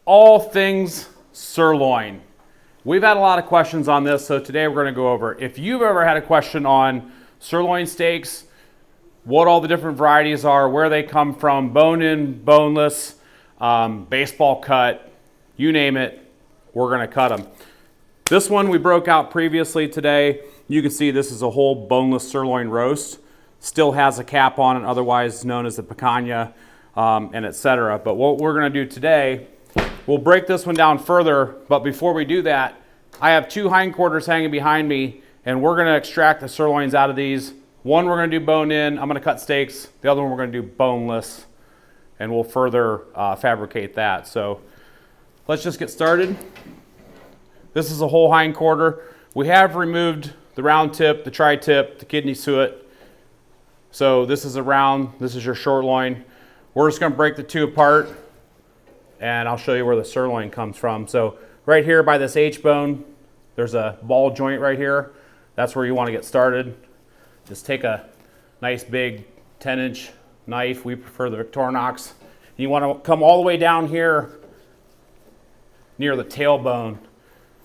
all things sirloin. We've had a lot of questions on this, so today we're going to go over. If you've ever had a question on sirloin steaks, what all the different varieties are, where they come from, bone-in, boneless, baseball cut, you name it, we're going to cut them. This one we broke out previously today. You can see this is a whole boneless sirloin roast. Still has a cap on it, otherwise known as the picanha, and etc. But what we're going to do today, we'll break this one down further, but before we do that, I have two hindquarters hanging behind me, and we're going to extract the sirloins out of these. One we're going to do bone-in, I'm going to cut steaks. The other one we're going to do boneless, and we'll further fabricate that. So let's just get started. This is a whole hindquarter. We have removed the round tip, the tri-tip, the kidney suet. So this is a round, this is your short loin. We're just going to break the two apart, and I'll show you where the sirloin comes from. So right here by this H-bone, there's a ball joint right here. That's where you want to get started. Just take a nice big 10-inch knife. We prefer the Victorinox. You want to come all the way down here near the tailbone.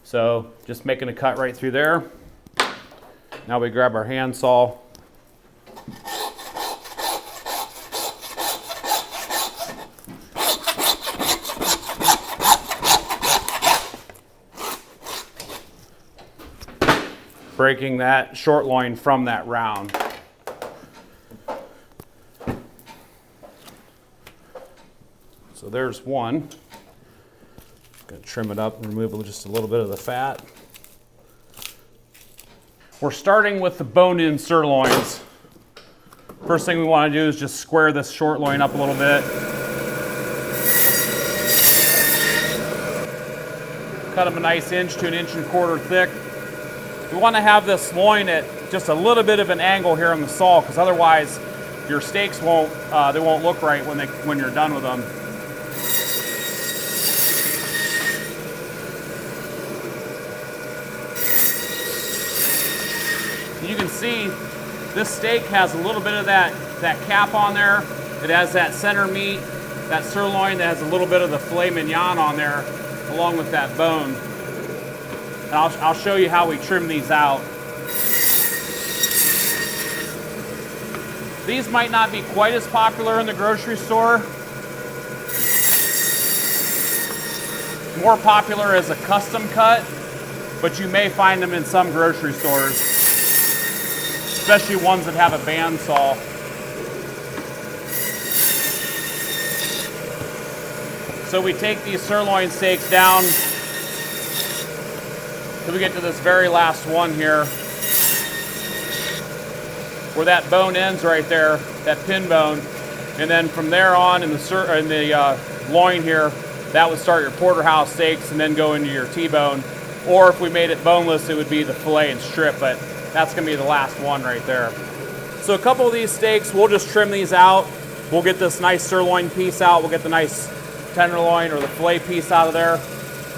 So just making a cut right through there. Now we grab our handsaw. Breaking that short loin from that round. So there's one. Gonna trim it up and remove just a little bit of the fat. We're starting with the bone-in sirloins. First thing we want to do is just square this short loin up a little bit. Cut them a nice 1 to 1.25 inches thick. We want to have this loin at just a little bit of an angle here on the saw, because otherwise your steaks won't look right when you're done with them. You can see this steak has a little bit of that cap on there. It has that center meat, that sirloin that has a little bit of the filet mignon on there, along with that bone. And I'll show you how we trim these out. These might not be quite as popular in the grocery store. More popular as a custom cut, but you may find them in some grocery stores, especially ones that have a bandsaw. So we take these sirloin steaks down till we get to this very last one here, where that bone ends right there, that pin bone, and then from there on in the loin here, that would start your porterhouse steaks and then go into your T-bone. Or if we made it boneless, it would be the filet and strip, but that's going to be the last one right there. So a couple of these steaks, we'll just trim these out. We'll get this nice sirloin piece out. We'll get the nice tenderloin or the filet piece out of there.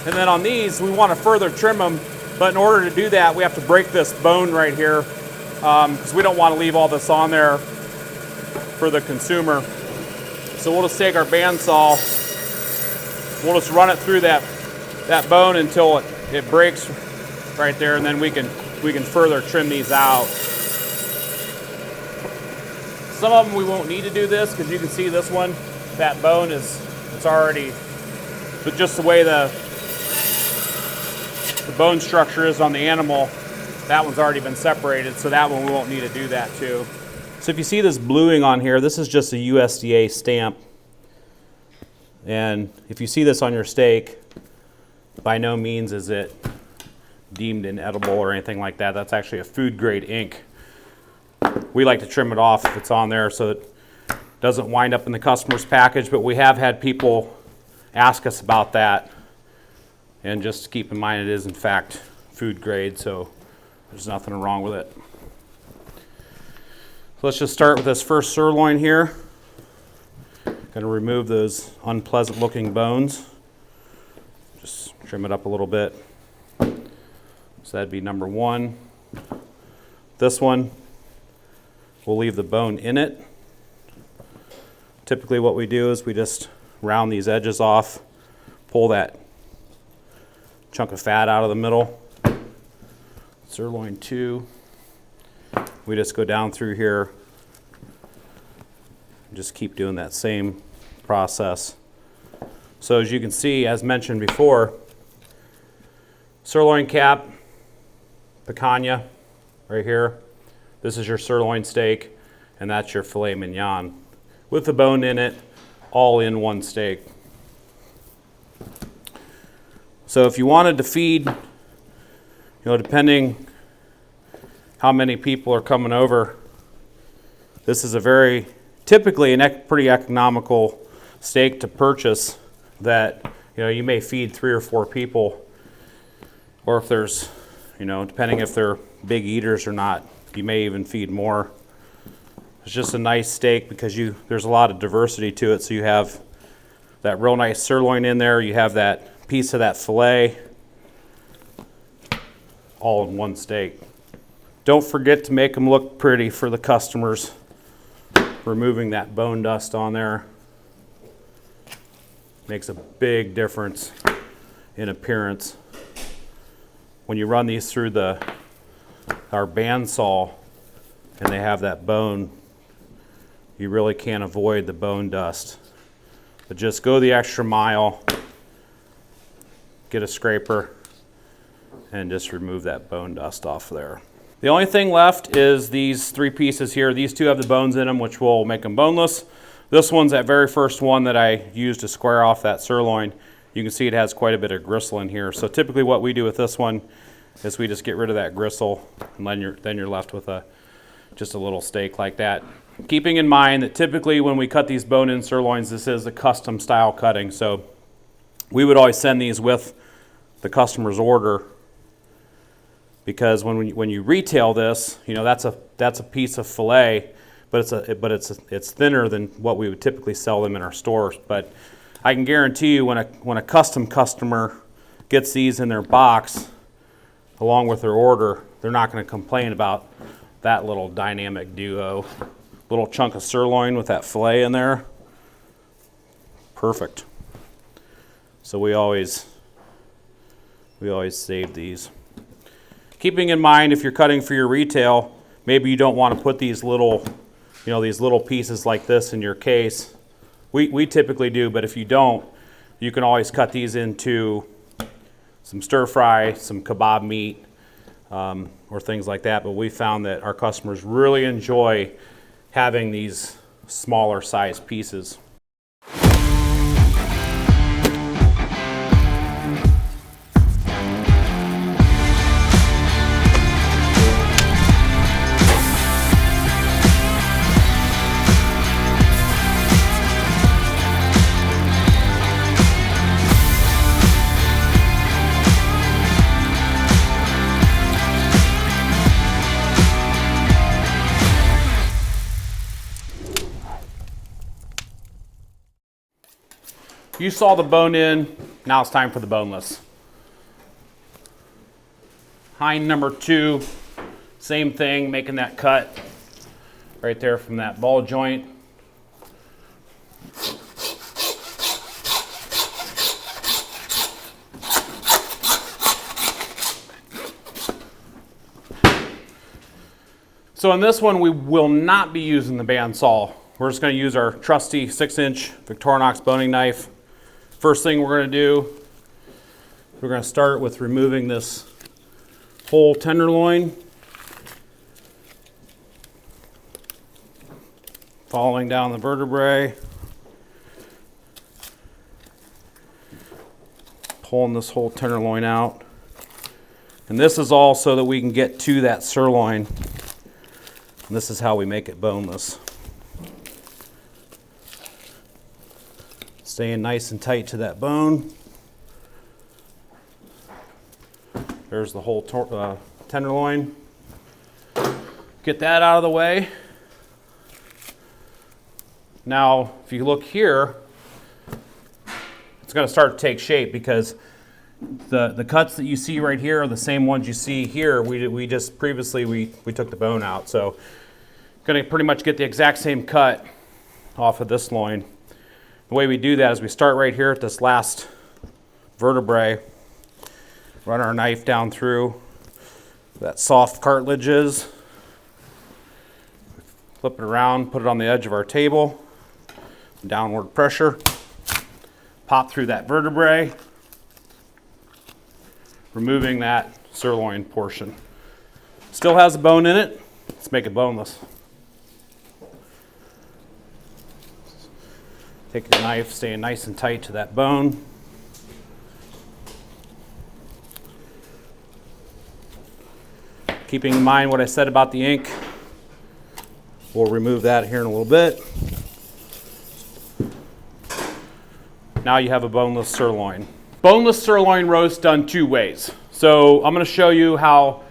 And then on these, we want to further trim them. But in order to do that, we have to break this bone right here, because we don't want to leave all this on there for the consumer. So we'll just take our bandsaw, we'll just run it through that bone until it breaks right there, and then we can further trim these out. Some of them we won't need to do this, because you can see this one, that bone it's already, but just the way the bone structure is on the animal, that one's already been separated, so that one we won't need to do that too. So if you see this bluing on here, this is just a USDA stamp. And if you see this on your steak, by no means is it deemed inedible or anything like that. That's actually a food grade ink. We like to trim it off if it's on there so it doesn't wind up in the customer's package, but we have had people ask us about that. And just keep in mind, it is in fact food grade, so there's nothing wrong with it. So let's just start with this first sirloin here. Going to remove those unpleasant looking bones. Just trim it up a little bit. So that'd be number one. This one, we'll leave the bone in it. Typically what we do is we just round these edges off, pull that chunk of fat out of the middle. Sirloin 2. We just go down through here, just keep doing that same process. So as you can see, as mentioned before, sirloin cap, picanha right here. This is your sirloin steak, and that's your filet mignon with the bone in it, all in one steak. So if you wanted to feed, depending how many people are coming over, this is a typically a pretty economical steak to purchase that, you may feed 3 or 4 people, or if there's, depending if they're big eaters or not, you may even feed more. It's just a nice steak because there's a lot of diversity to it. So you have that real nice sirloin in there, you have that piece of that filet, all in one steak. Don't forget to make them look pretty for the customers. Removing that bone dust on there makes a big difference in appearance. When you run these through our bandsaw and they have that bone, you really can't avoid the bone dust. But just go the extra mile, get a scraper, and just remove that bone dust off there. The only thing left is these 3 pieces here. These 2 have the bones in them, which will make them boneless. This one's that very first one that I used to square off that sirloin. You can see it has quite a bit of gristle in here. So typically what we do with this one is we just get rid of that gristle, and then you're left with just a little steak like that. Keeping in mind that typically when we cut these bone-in sirloins, this is a custom style cutting. So we would always send these with the customer's order, because when you retail this, that's a piece of filet, but it's thinner than what we would typically sell them in our stores. But I can guarantee you, when a custom customer gets these in their box along with their order, they're not going to complain about that little dynamic duo. Little chunk of sirloin with that filet in there, perfect. So we always save these. Keeping in mind, if you're cutting for your retail, maybe you don't want to put these little pieces like this in your case. We typically do, but if you don't, you can always cut these into some stir fry, some kebab meat, or things like that. But we found that our customers really enjoy having these smaller size pieces. You saw the bone in, now it's time for the boneless. Hind number 2, same thing, making that cut right there from that ball joint. So in this one, we will not be using the bandsaw. We're just going to use our trusty 6-inch Victorinox boning knife. First thing we're going to do, we're going to start with removing this whole tenderloin, following down the vertebrae, pulling this whole tenderloin out. And this is all so that we can get to that sirloin. And this is how we make it boneless. Staying nice and tight to that bone. There's the whole tenderloin. Get that out of the way. Now, if you look here, it's going to start to take shape because the cuts that you see right here are the same ones you see here. We just previously we took the bone out, so going to pretty much get the exact same cut off of this loin. The way we do that is we start right here at this last vertebrae. Run our knife down through that soft cartilage is. Flip it around, put it on the edge of our table. Downward pressure. Pop through that vertebrae, removing that sirloin portion. Still has a bone in it. Let's make it boneless. Take your knife, staying nice and tight to that bone. Keeping in mind what I said about the ink, we'll remove that here in a little bit. Now you have a boneless sirloin. Boneless sirloin roast done two ways. So I'm going to show you how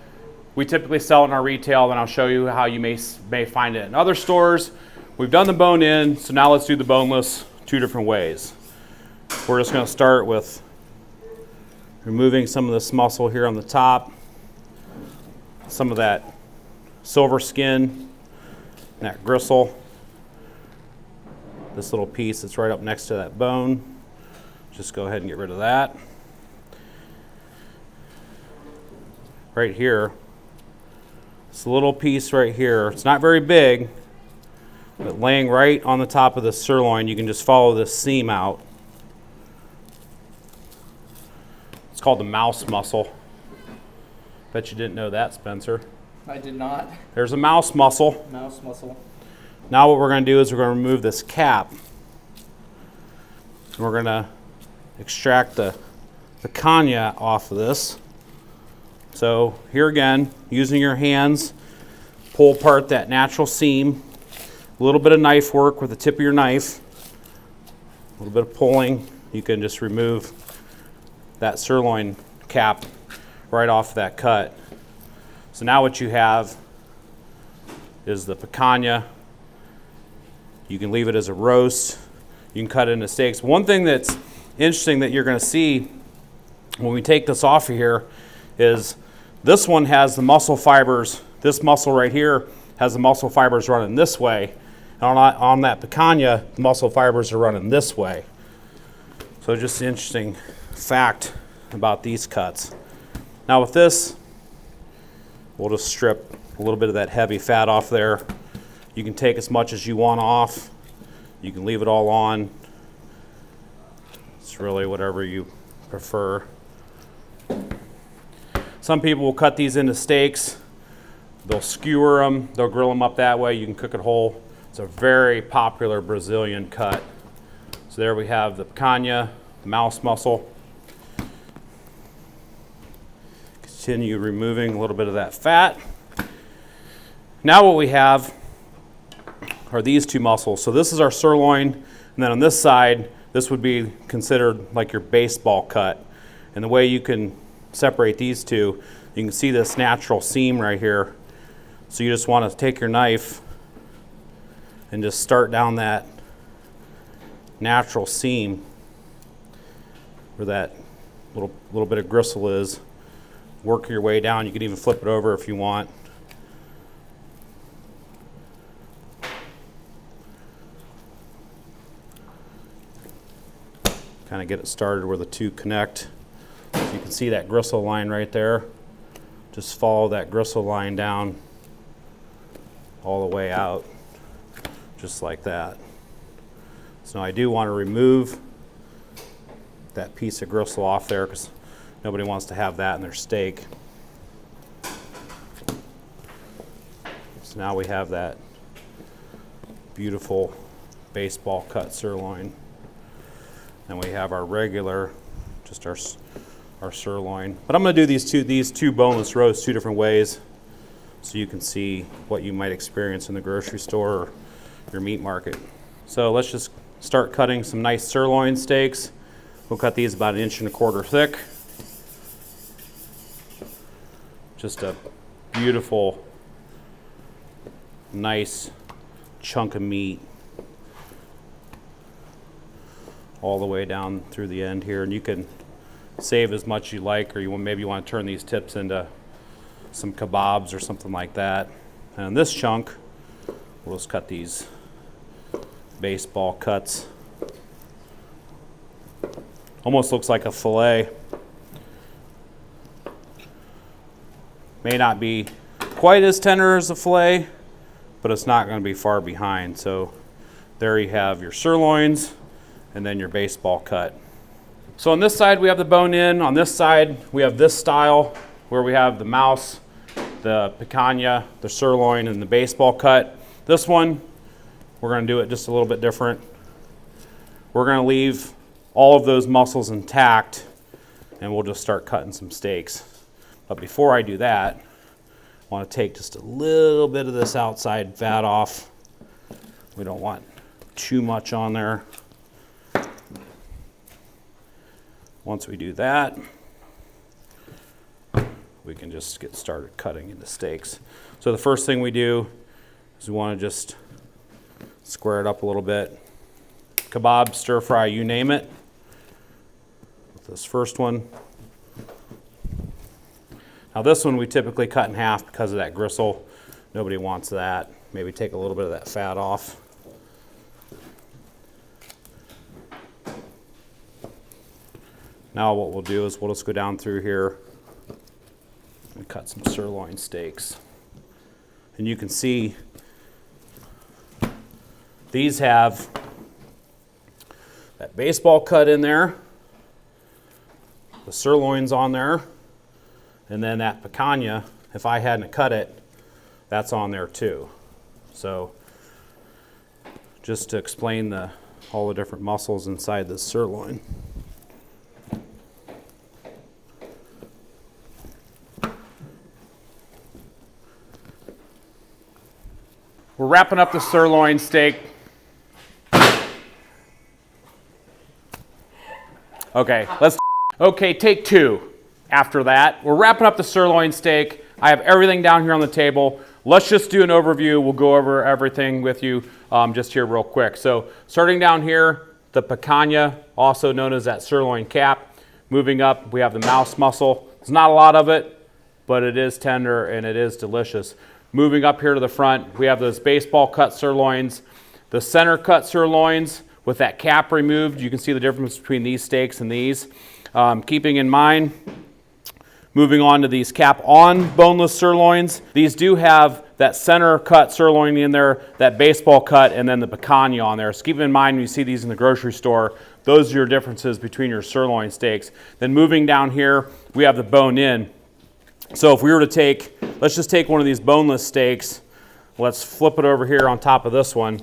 we typically sell it in our retail, and I'll show you how you may find it in other stores. We've done the bone in, so now let's do the boneless two different ways. We're just going to start with removing some of this muscle here on the top, some of that silver skin, that gristle, this little piece that's right up next to that bone. Just go ahead and get rid of that. Right here, this little piece right here, it's not very big, but laying right on the top of the sirloin, you can just follow this seam out. It's called the mouse muscle. Bet you didn't know that, Spencer. I did not. There's a mouse muscle. Mouse muscle. Now what we're going to do is we're going to remove this cap. And we're going to extract the picanha off of this. So here again, using your hands, pull apart that natural seam. A little bit of knife work with the tip of your knife. A little bit of pulling. You can just remove that sirloin cap right off that cut. So now what you have is the picanha. You can leave it as a roast. You can cut it into steaks. One thing that's interesting that you're going to see when we take this off of here is this one has the muscle fibers. This muscle right here has the muscle fibers running this way. And on that picanha, the muscle fibers are running this way. So just an interesting fact about these cuts. Now with this, we'll just strip a little bit of that heavy fat off there. You can take as much as you want off. You can leave it all on. It's really whatever you prefer. Some people will cut these into steaks. They'll skewer them. They'll grill them up that way. You can cook it whole. It's a very popular Brazilian cut. So there we have the picanha, the mouse muscle. Continue removing a little bit of that fat. Now what we have are these two muscles. So this is our sirloin, and then on this side, this would be considered like your baseball cut. And the way you can separate these two, you can see this natural seam right here. So you just want to take your knife and just start down that natural seam where that little bit of gristle is. Work your way down. You can even flip it over if you want. Kind of get it started where the two connect. You can see that gristle line right there. Just follow that gristle line down all the way out, just like that. So I do want to remove that piece of gristle off there because nobody wants to have that in their steak. So now we have that beautiful baseball cut sirloin. Then we have our regular, just our sirloin. But I'm going to do these two boneless roasts two different ways so you can see what you might experience in the grocery store or your meat market. So let's just start cutting some nice sirloin steaks. We'll cut these about 1.25 inches thick. Just a beautiful, nice chunk of meat all the way down through the end here. And you can save as much as you like, or maybe you want to turn these tips into some kebabs or something like that. And in this chunk, we'll just cut these baseball cuts Almost looks like a fillet. May not be quite as tender as a fillet, but it's not going to be far behind. So there you have your sirloins and then your baseball cut. So on this side we have the bone in. On this side we have this style where we have the mouse, the picanha, the sirloin, and the baseball cut. This one, we're going to do it just a little bit different. We're going to leave all of those muscles intact and we'll just start cutting some steaks. But before I do that, I want to take just a little bit of this outside fat off. We don't want too much on there. Once we do that, we can just get started cutting into steaks. So the first thing we do is we want to just square it up a little bit. Kebab, stir fry, you name it. With this first one. Now this one we typically cut in half because of that gristle. Nobody wants that. Maybe take a little bit of that fat off. Now what we'll do is we'll just go down through here and cut some sirloin steaks. And you can see these have that baseball cut in there, the sirloins on there, and then that picanha, if I hadn't cut it, that's on there too. So just to explain all the different muscles inside the sirloin. We're wrapping up the sirloin steak. Okay, take two. After that, we're wrapping up the sirloin steak. I have everything down here on the table. Let's just do an overview. We'll go over everything with you just here real quick. So starting down here, the picanha, also known as that sirloin cap. Moving up, we have the mouse muscle. There's not a lot of it, but it is tender and it is delicious. Moving up here to the front, we have those baseball cut sirloins, the center cut sirloins with that cap removed. You can see the difference between these steaks and these. Keeping in mind, moving on to these cap on boneless sirloins, these do have that center cut sirloin in there, that baseball cut, and then the picanha on there. So keep in mind when you see these in the grocery store, those are your differences between your sirloin steaks. Then moving down here, we have the bone in. So if we were to let's just take one of these boneless steaks, let's flip it over here on top of this one,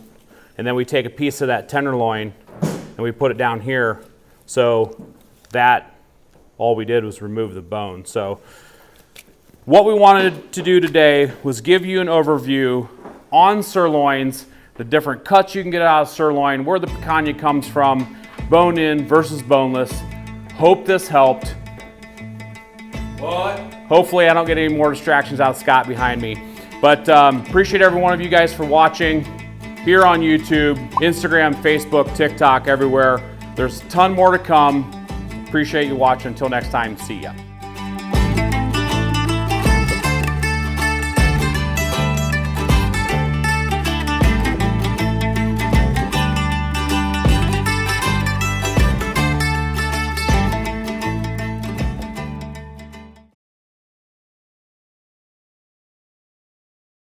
and then we take a piece of that tenderloin and we put it down here. So that, all we did was remove the bone. So what we wanted to do today was give you an overview on sirloins, the different cuts you can get out of sirloin, where the picanha comes from, bone in versus boneless. Hope this helped. What? Hopefully I don't get any more distractions out of Scott behind me. But appreciate every one of you guys for watching here on YouTube, Instagram, Facebook, TikTok, everywhere. There's a ton more to come. Appreciate you watching. Until next time, see ya.